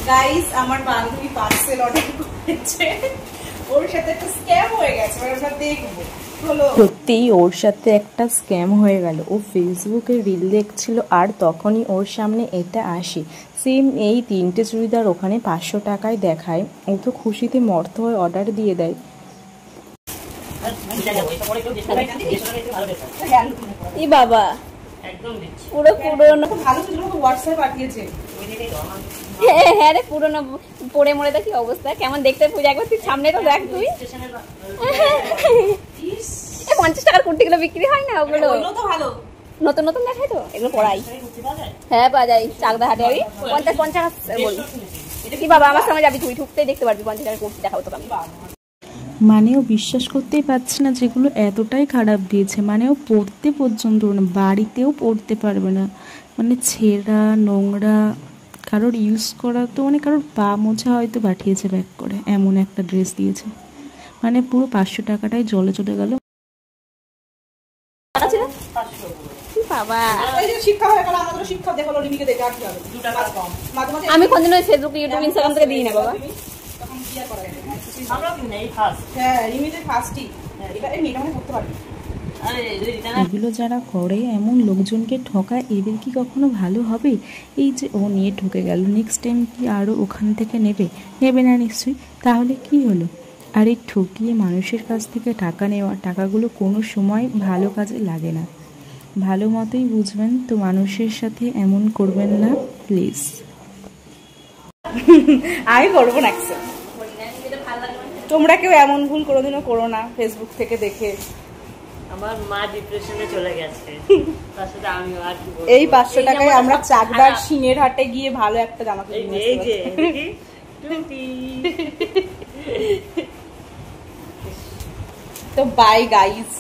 Guys আমার বান্ধবী parcel order করেছে, ওর সাথে একটা স্ক্যাম হয়ে গেছে, আমরা দেখবো। সত্যি ওর সাথে একটা স্ক্যাম হয়ে গেল। ও ফেসবুকে রিল দেখছিল আর তখনই ওর সামনে এটা আসে। সেম এই 3টে চুড়িদার ওখানে 500 টাকায় দেখায়। ও তো খুশিতে মর্ত হয়ে অর্ডার দিয়ে দেয়। ই বাবা পুরো পুরোনো ভালো ছিল, হোয়াটসঅ্যাপ পাঠিয়েছে। হ্যাঁ রে, পুরোনো পরে মরে দেখি অবস্থা কেমন দেখতে। পূজা একবার তুই সামনে তো দেখ, তুই 50 টাকার কুর্তিগুলো বিক্রি হয় না ওগুলো? নতুন নতুন দেখাই তো, এগুলো পড়াই। হ্যাঁ পাওয়া যায়, চাকদা হাটে। আমি 50 বল। কি বাবা আমার সঙ্গে যাবি, তুই ঢুকতেই দেখতে পারবি 50 টাকার কুর্তি দেখাবো তোকে আমি। মানেও বিশ্বাস করতেই পারছে না যেগুলো এতটাই খারাপ দিয়েছে। মানেও পড়তে পর্যন্ত না, বাড়িতেও পড়তে পারবে না। মানে ছেঁড়া নোংরা, কারোর ইউজ করা তো, মানে কারোর পা মোছা হয়তো পাঠিয়েছে ব্যাক করে, এমন একটা ড্রেস দিয়েছে। মানে পুরো 500 টাকাটাই জলে চলে গেল। আমি কোনদিন ওই ফেসবুক ইউটিউব ইনস্টাগ্রাম থেকে দিই না বাবা। এগুলো যারা করে, এমন লোকজনকে ঠকায়, এদের কি কখনো ভালো হবে? এই যে ও নিয়ে ঠকে গেল, নেক্সট টাইম কি আরও ওখান থেকে নেবে না নিশ্চয়ই। তাহলে কি হলো? আর এই ঠকিয়ে মানুষের কাছ থেকে টাকা নেওয়া, টাকাগুলো কোনো সময় ভালো কাজে লাগে না। ভালো মতোই বুঝবেন তো, মানুষের সাথে এমন করবেন না প্লিজ। আমি করবো না, তোমরা কেউ এমন ভুল কোনোদিনও করো না ফেসবুক থেকে দেখে। আমার মা ডিপ্রেশনে চলে গেছে, তার সাথে আমি আর কি বলবো। এই 500 টাকায় আমরা চাকদার সিনের হাটে গিয়ে ভালো একটা জামা কিনে নিয়ে এই যে তো বাই গাইস।